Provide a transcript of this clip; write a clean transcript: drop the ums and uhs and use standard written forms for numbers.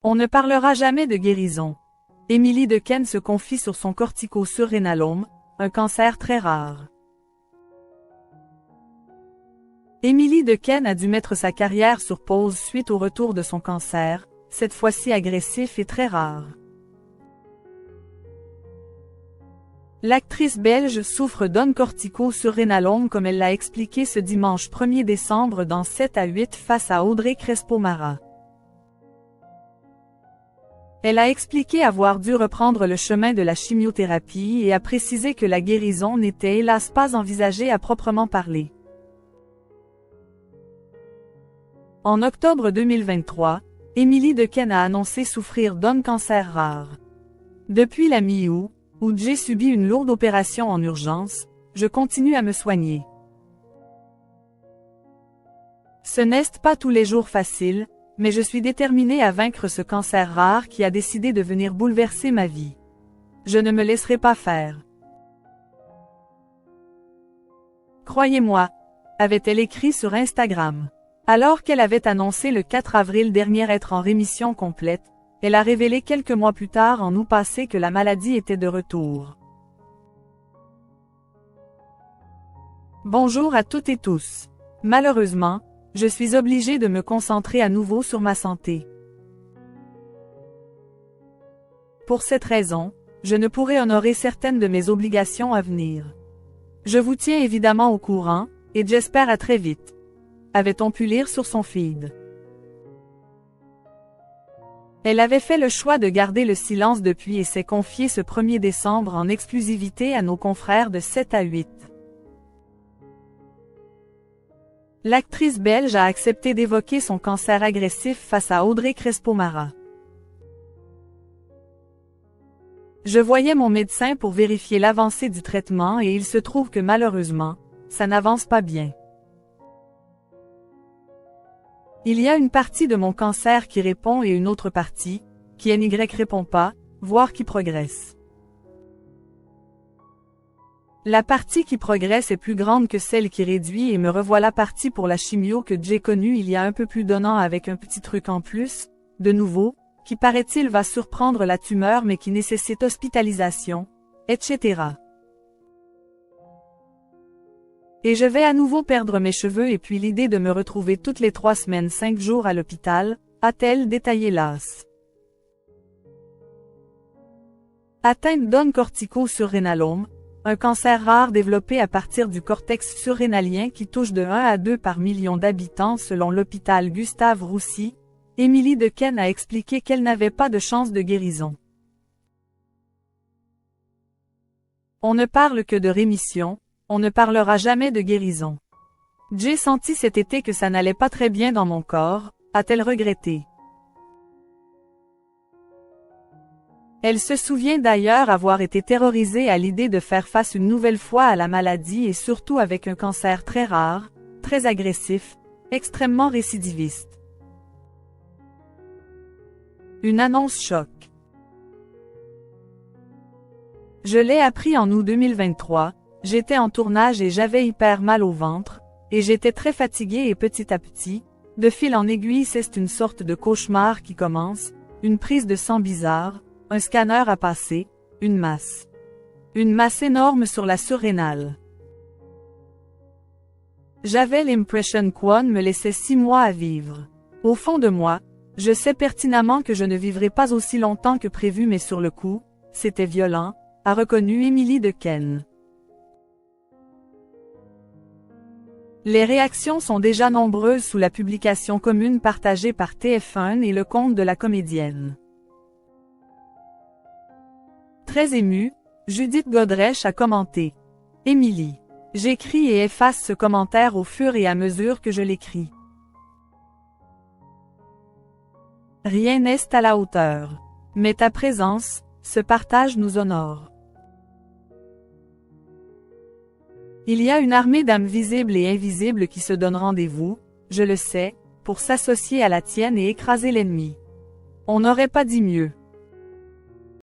On ne parlera jamais de guérison. Émilie Dequesne se confie sur son cortico-surrénalome, un cancer très rare. Émilie Dequesne a dû mettre sa carrière sur pause suite au retour de son cancer, cette fois-ci agressif et très rare. L'actrice belge souffre d'un cortico-surrénalome comme elle l'a expliqué ce dimanche 1er décembre dans 7 à 8 face à Audrey Crespo-Mara. Elle a expliqué avoir dû reprendre le chemin de la chimiothérapie et a précisé que la guérison n'était hélas pas envisagée à proprement parler. En octobre 2023, Émilie Dequesne a annoncé souffrir d'un cancer rare. Depuis la mi-août, où j'ai subi une lourde opération en urgence, je continue à me soigner. Ce n'est pas tous les jours facile, mais je suis déterminée à vaincre ce cancer rare qui a décidé de venir bouleverser ma vie. Je ne me laisserai pas faire. Croyez-moi, avait-elle écrit sur Instagram. Alors qu'elle avait annoncé le 4 avril dernier être en rémission complète, elle a révélé quelques mois plus tard en août passé que la maladie était de retour. Bonjour à toutes et tous. Malheureusement, je suis obligée de me concentrer à nouveau sur ma santé. Pour cette raison, je ne pourrai honorer certaines de mes obligations à venir. Je vous tiens évidemment au courant, et j'espère à très vite. Avait-on pu lire sur son feed. Elle avait fait le choix de garder le silence depuis et s'est confiée ce 1er décembre en exclusivité à nos confrères de 7 à 8. L'actrice belge a accepté d'évoquer son cancer agressif face à Audrey Crespo-Mara. Je voyais mon médecin pour vérifier l'avancée du traitement et il se trouve que malheureusement, ça n'avance pas bien. Il y a une partie de mon cancer qui répond et une autre partie, qui n'y répond pas, voire qui progresse. La partie qui progresse est plus grande que celle qui réduit et me revoilà partie pour la chimio que j'ai connue il y a un peu plus d'un an avec un petit truc en plus, de nouveau, qui paraît-il va surprendre la tumeur mais qui nécessite hospitalisation, etc. Et je vais à nouveau perdre mes cheveux et puis l'idée de me retrouver toutes les 3 semaines 5 jours à l'hôpital, a-t-elle détaillé l'AS. Atteinte d'un cortico-surrénalome, un cancer rare développé à partir du cortex surrénalien qui touche de 1 à 2 par million d'habitants selon l'hôpital Gustave-Roussy, Émilie Dequesne a expliqué qu'elle n'avait pas de chance de guérison. On ne parle que de rémission. On ne parlera jamais de guérison. J'ai senti cet été que ça n'allait pas très bien dans mon corps, a-t-elle regretté. Elle se souvient d'ailleurs avoir été terrorisée à l'idée de faire face une nouvelle fois à la maladie et surtout avec un cancer très rare, très agressif, extrêmement récidiviste. Une annonce choc. Je l'ai appris en août 2023. J'étais en tournage et j'avais hyper mal au ventre, et j'étais très fatiguée et petit à petit, de fil en aiguille c'est une sorte de cauchemar qui commence, une prise de sang bizarre, un scanner à passer, une masse. Une masse énorme sur la surrénale. J'avais l'impression qu'on me laissait 6 mois à vivre. Au fond de moi, je sais pertinemment que je ne vivrai pas aussi longtemps que prévu mais sur le coup, c'était violent, a reconnu Émilie Dequesne. Les réactions sont déjà nombreuses sous la publication commune partagée par TF1 et le compte de la comédienne. Très émue, Judith Godrèche a commenté. Émilie. J'écris et efface ce commentaire au fur et à mesure que je l'écris. Rien n'est à la hauteur. Mais ta présence, ce partage nous honore. Il y a une armée d'âmes visibles et invisibles qui se donnent rendez-vous, je le sais, pour s'associer à la tienne et écraser l'ennemi. On n'aurait pas dit mieux.